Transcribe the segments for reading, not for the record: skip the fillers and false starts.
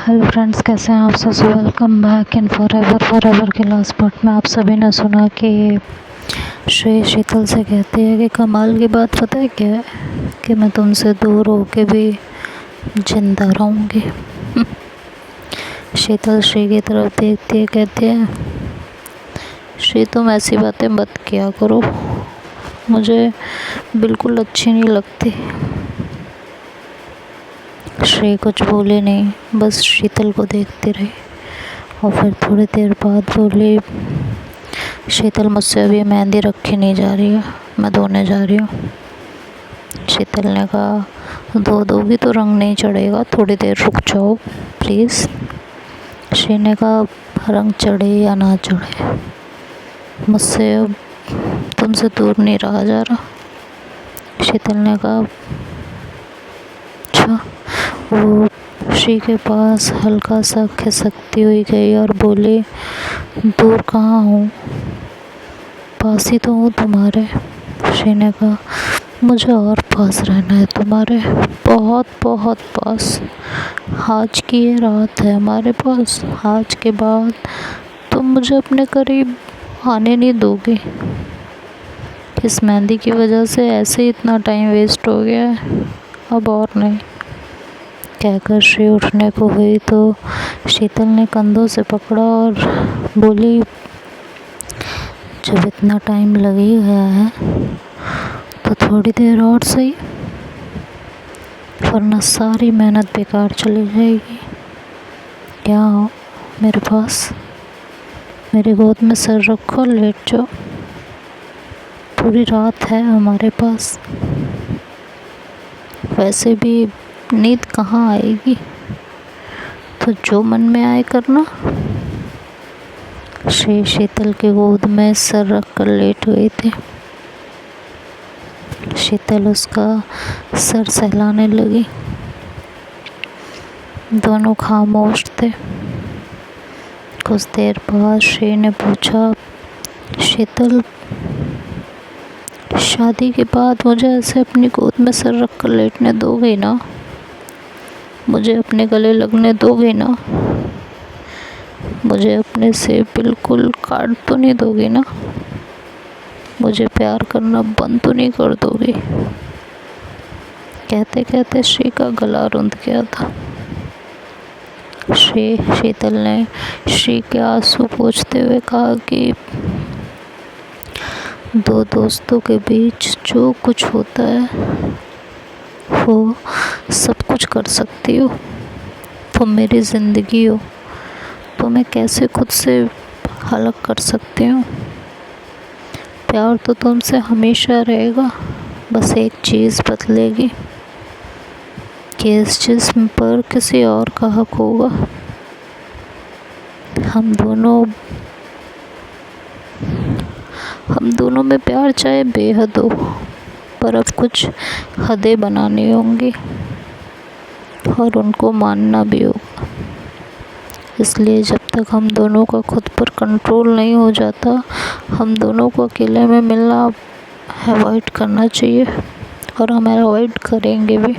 Hello friends, कैसे हैं आप सब। Welcome back in for ever के लास्ट पार्ट में आप सभी ने सुना कि श्री शीतल से कहती है कि कमाल की बात पता है क्या है कि मैं तुमसे दूर होके भी जिंदा रहूँगी। शीतल श्री की तरफ देखती है, कहती है श्री तुम ऐसी बातें मत किया करो, मुझे बिल्कुल अच्छी नहीं लगती। श्री कुछ बोले नहीं, बस शीतल को देखती रही और फिर थोड़ी देर बाद बोली, शीतल मुझसे अभी मेहंदी रखी नहीं जा रही है, मैं धोने जा रही हूँ। शीतल ने कहा धो दोगी तो रंग नहीं चढ़ेगा, थोड़ी देर रुक जाओ प्लीज़। श्री ने कहा रंग चढ़े या ना चढ़े, मुझसे अब तुमसे दूर नहीं रहा जा रहा। शीतल ने कहा अच्छा। वो श्री के पास हल्का सा खिसकती हुई गई और बोली, दूर कहाँ हूँ, पास ही तो हूँ तुम्हारे। श्री ने कहा मुझे और पास रहना है तुम्हारे, बहुत बहुत पास। आज की ये रात है हमारे पास, आज के बाद तुम मुझे अपने करीब आने नहीं दोगे। इस मेहंदी की वजह से ऐसे ही इतना टाइम वेस्ट हो गया है, अब और नहीं। कहकर श्री उठने को हुई तो शीतल ने कंधों से पकड़ा और बोली, जब इतना टाइम लग ही गया है तो थोड़ी देर और सही, वरना सारी मेहनत बेकार चली जाएगी। यहाँ हो मेरे पास, मेरी गोद में सर रखो, लेट जाओ, पूरी रात है हमारे पास, वैसे भी नींद कहाँ आएगी, तो जो मन में आए करना। श्री शीतल के गोद में सर रख कर लेट गई थी। शीतल उसका सर सहलाने लगी। दोनों खामोश थे। कुछ देर बाद श्री ने पूछा, शीतल शादी के बाद मुझे ऐसे अपनी गोद में सर रख कर लेटने दोगे ना, मुझे अपने गले लगने दोगे ना, मुझे अपने से बिल्कुल काट तो नहीं दोगे ना, मुझे प्यार करना बंद तो नहीं कर दोगे। कहते कहते श्री का गला रुंध गया था। शीतल ने श्री के आंसू पोंछते हुए कहा कि दो दोस्तों के बीच जो कुछ होता है वो सब कुछ कर सकती हो, तुम मेरी ज़िंदगी हो, तो मैं कैसे खुद से अलग कर सकती हूँ। प्यार तो तुमसे हमेशा रहेगा, बस एक चीज़ बदलेगी कि इस जिस्म पर किसी और का हक होगा। हम दोनों में प्यार चाहे बेहद हो, पर अब कुछ हदें बनानी होंगी और उनको मानना भी होगा। इसलिए जब तक हम दोनों का खुद पर कंट्रोल नहीं हो जाता, हम दोनों को अकेले में मिलना अवॉइड करना चाहिए, और हम अवॉइड करेंगे भी।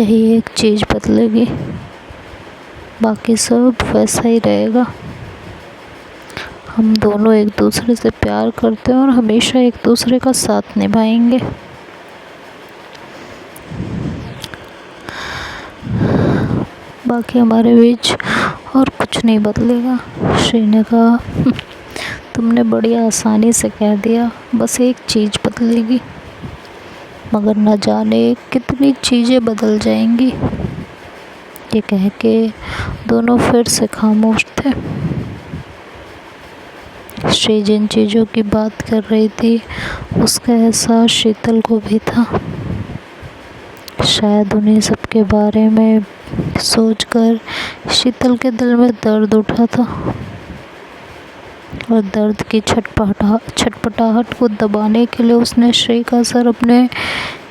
यही एक चीज़ बदलेगी, बाकी सब वैसा ही रहेगा। हम दोनों एक दूसरे से प्यार करते हैं और हमेशा एक दूसरे का साथ निभाएंगे। बाकी हमारे बीच और कुछ नहीं बदलेगा। श्री ने कहा तुमने बड़ी आसानी से कह दिया, बस एक चीज़ बदलेगी, मगर न जाने कितनी चीज़ें बदल जाएंगी। ये कह के दोनों फिर से खामोश थे। श्री जिन चीज़ों की बात कर रही थी उसका एहसास शीतल को भी था। शायद उन्हीं सब के बारे में सोचकर शीतल के दिल में दर्द उठा था, और दर्द की छटपटाहट को दबाने के लिए उसने श्री का सर अपने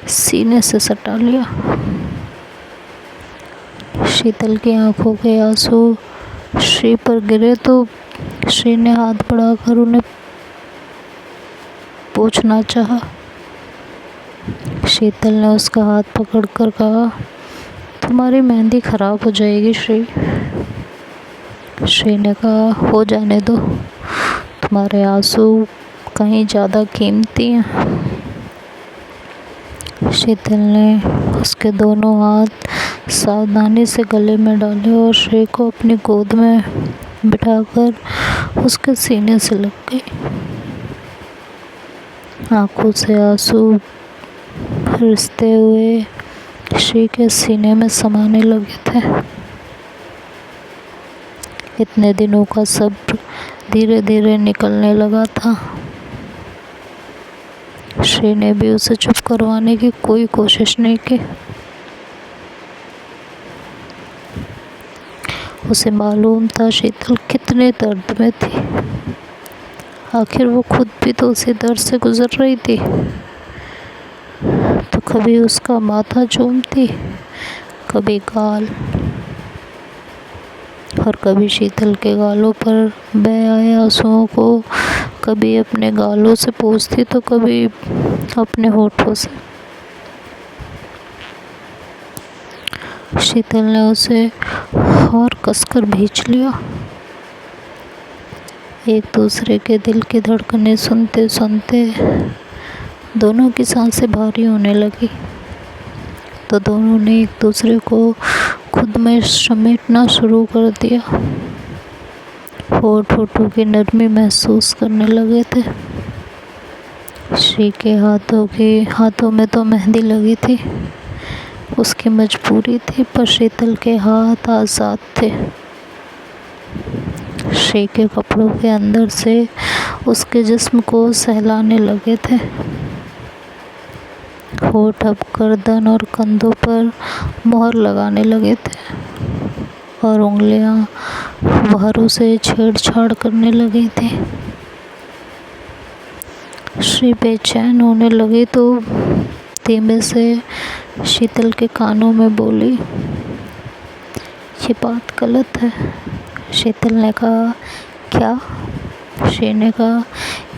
सीने से सटा लिया। शीतल की आंखों के आंसू श्री पर गिरे तो श्री ने हाथ बढ़ाकर उन्हें पोंछना चाहा। शीतल ने उसका हाथ पकड़कर कहा, तुम्हारी मेहंदी ख़राब हो जाएगी श्री। श्री ने कहा, हो जाने दो, तुम्हारे आंसू कहीं ज़्यादा कीमती हैं। शीतल ने उसके दोनों हाथ सावधानी से गले में डाले और श्री को अपनी गोद में बिठाकर उसके सीने से लग गई। आंखों से आंसू रिसते हुए श्री के सीने में समाने लगे थे। इतने दिनों का सब्र धीरे धीरे निकलने लगा था। श्री ने भी उसे चुप करवाने की कोई कोशिश नहीं की। उसे मालूम था शीतल कितने दर्द में थी। आखिर वो खुद भी तो उसी दर्द से गुजर रही थी। तो कभी उसका माथा चूमती, कभी गाल, और कभी शीतल के गालों पर बह आए आंसुओं को कभी अपने गालों से पोंछती तो कभी अपने होठों से। शीतल ने उसे और कसकर भींच लिया। एक दूसरे के दिल की धड़कनें सुनते सुनते दोनों की सांसें भारी होने लगी। तो दोनों ने एक दूसरे को खुद में समेटना शुरू कर दिया। होठों की नरमी महसूस करने लगे थे। श्री के हाथों में तो मेहंदी लगी थी, उसकी मजबूरी थी, पर शीतल के हाथ आज़ाद थे। श्री के कपड़ों के अंदर से उसके जिस्म को सहलाने लगे थे। होठ अब गर्दन और कंधों पर मोहर लगाने लगे थे और उंगलियां बाहों से छेड़छाड़ करने लगी थी। श्री बेचैन होने लगी तो धीमे से शीतल के कानों में बोली, ये बात गलत है। शीतल ने कहा, क्या? श्री ने कहा,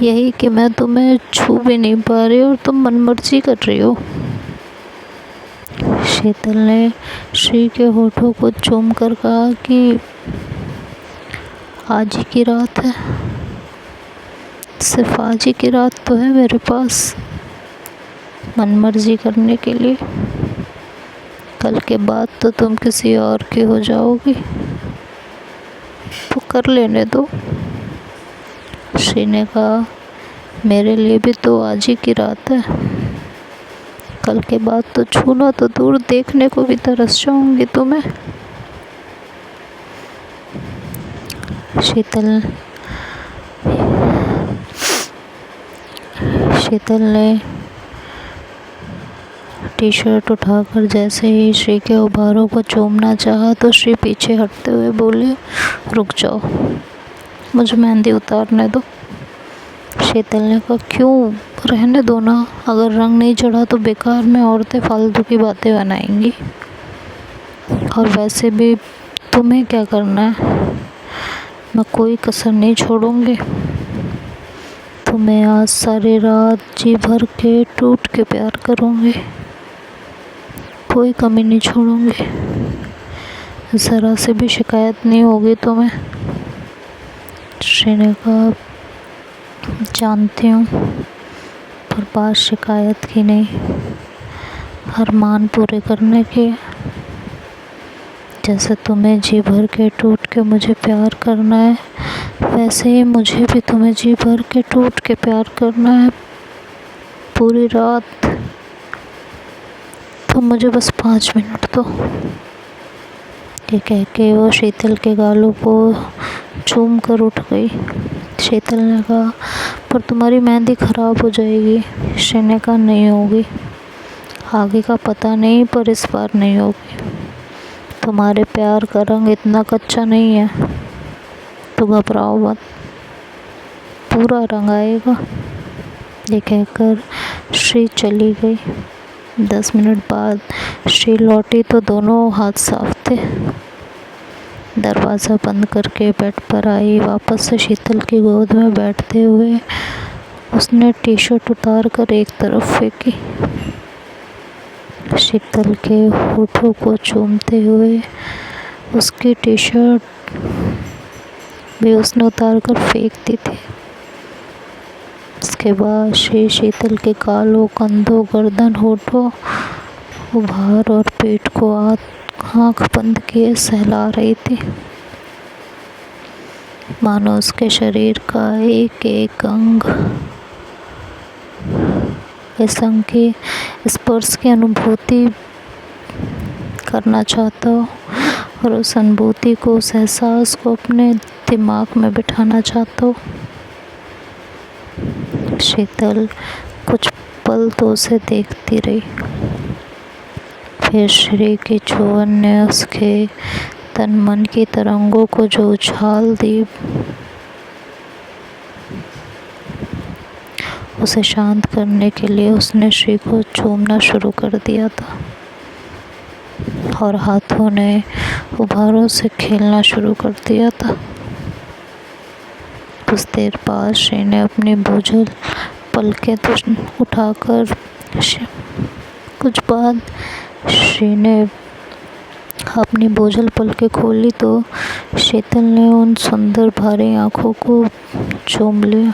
यही कि मैं तुम्हें छू भी नहीं पा रही और तुम मनमर्जी कर रही हो। शीतल ने श्री के होठों को चूम कर कहा कि आज ही की रात है, सिर्फ आज ही की रात तो है मेरे पास मनमर्जी करने के लिए। कल के बाद तो तुम किसी और की हो जाओगी, तो कर लेने दो। श्री ने कहा, मेरे लिए भी तो आज ही की रात है, कल के बाद तो छूना तो दूर, देखने को भी तरस जाऊंगी तुम्हें। शीतल ने टी शर्ट उठाकर जैसे ही श्री के उभारों को चूमना चाहा तो श्री पीछे हटते हुए बोले, रुक जाओ, मुझे मेहंदी उतारने दो। शीतल ने कहा, क्यों? रहने दो ना, अगर रंग नहीं चढ़ा तो बेकार में औरतें फालतू की बातें बनाएंगी, और वैसे भी तुम्हें क्या करना है, मैं कोई कसर नहीं छोड़ूंगी। तुम्हें आज सारी रात जी भर के टूट के प्यार करूंगी, कोई कमी नहीं छोड़ूंगी, ज़रा से भी शिकायत नहीं होगी तुम्हें। श्री ने कहा, जानती हूँ, पर बात शिकायत की नहीं, अरमान पूरे करने की। जैसे तुम्हें जी भर के टूट के मुझे प्यार करना है, वैसे ही मुझे भी तुम्हें जी भर के टूट के प्यार करना है, पूरी रात। तो मुझे बस 5 मिनट दो। ये कह के वो शीतल के गालों को चूम कर उठ गई। शीतल ने कहा, पर तुम्हारी मेहंदी ख़राब हो जाएगी। श्री ने कहा, नहीं होगी, आगे का पता नहीं, पर इस बार नहीं होगी। तुम्हारे प्यार का रंग इतना कच्चा नहीं है, तो घबराओ मत, पूरा रंग आएगा। ये कहकर श्री चली गई। 10 मिनट बाद श्री लौटी तो दोनों हाथ साफ थे। दरवाज़ा बंद करके बेड पर आई। वापस से शीतल की गोद में बैठते हुए उसने टी शर्ट उतार कर एक तरफ फेंकी। शीतल के होठों को चूमते हुए उसकी टी शर्ट भी उसने उतार कर फेंक दी थी। उसके बाद श्री शीतल के कालों, कंधों, गर्दन, होठों, उभार और पेट को आँख बंद किए सहला रही थी, मानो उसके शरीर का एक एक अंग इस अंग के स्पर्श की अनुभूति करना चाहता हो और उस अनुभूति को, उस एहसास को अपने दिमाग में बिठाना चाहता हो। शीतल कुछ पल तो उसे देखती रही, फिर श्री की चुंबन ने उसके तन मन की तरंगों को जो उछाल दी, उसे शांत करने के लिए उसने श्री को चूमना शुरू कर दिया था और हाथों ने उभारों से खेलना शुरू कर दिया था। कुछ देर बाद श्री ने अपनी बोझल पलकें तो उठाकर कुछ बाद श्री ने अपनी बोझल पलकें खोली तो शीतल ने उन सुंदर भारी आँखों को चूम लिया।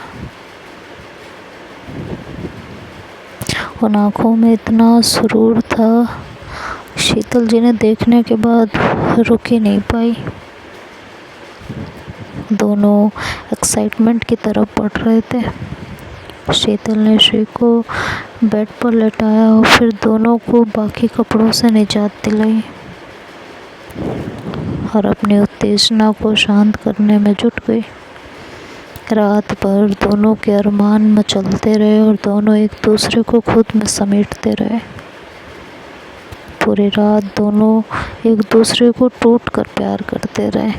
उन आँखों में इतना सुरूर था, शीतल जी ने देखने के बाद रुक ही नहीं पाई। दोनों एक्साइटमेंट की तरफ बढ़ रहे थे। शीतल ने श्री को बेड पर लेटाया और फिर दोनों को बाकी कपड़ों से निजात दिलाई और अपनी उत्तेजना को शांत करने में जुट गई। रात भर दोनों के अरमान मचलते रहे और दोनों एक दूसरे को खुद में समेटते रहे। पूरी रात दोनों एक दूसरे को टूट कर प्यार करते रहे।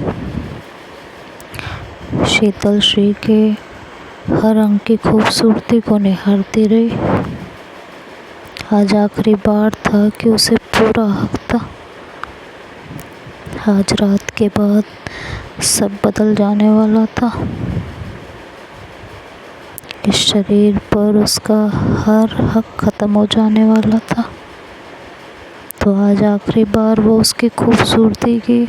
शीतल श्री के हर अंग की खूबसूरती को निहारती रही। आज आखिरी बार था कि उसे पूरा हक था। आज रात के बाद सब बदल जाने वाला था। इस शरीर पर उसका हर हक ख़त्म हो जाने वाला था। तो आज आखिरी बार वो उसकी खूबसूरती की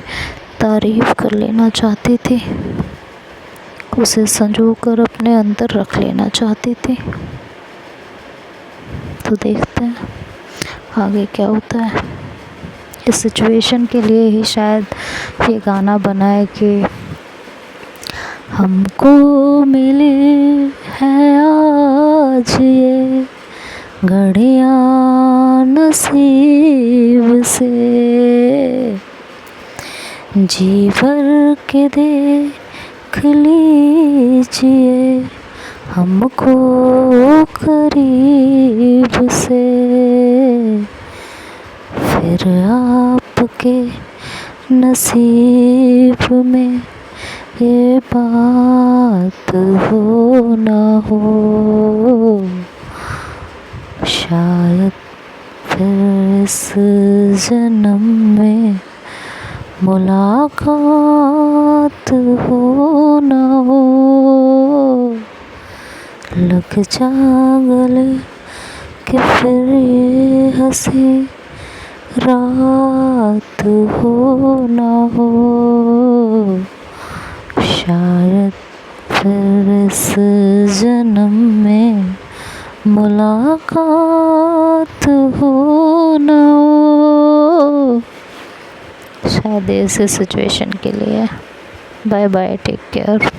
तारीफ़ कर लेना चाहती थी, उसे संजो कर अपने अंदर रख लेना चाहती थी। तो देखते हैं आगे क्या होता है। इस सिचुएशन के लिए ही शायद ये गाना बना है कि हमको मिले है आज ये घड़ियां नसीब से, जी भर के देख लीजिए हमको करीब से, फिर आपके नसीब में ये बात हो ना हो, शायद फिर इस जन्म में मुलाकात हो ना हो। लग जा गले कि फिर ये हंसी रात हो ना हो, शायद फिर इस जन्म में मुलाकात हो ना हो। शायद ऐसे सिचुएशन के लिए। Bye bye, take care.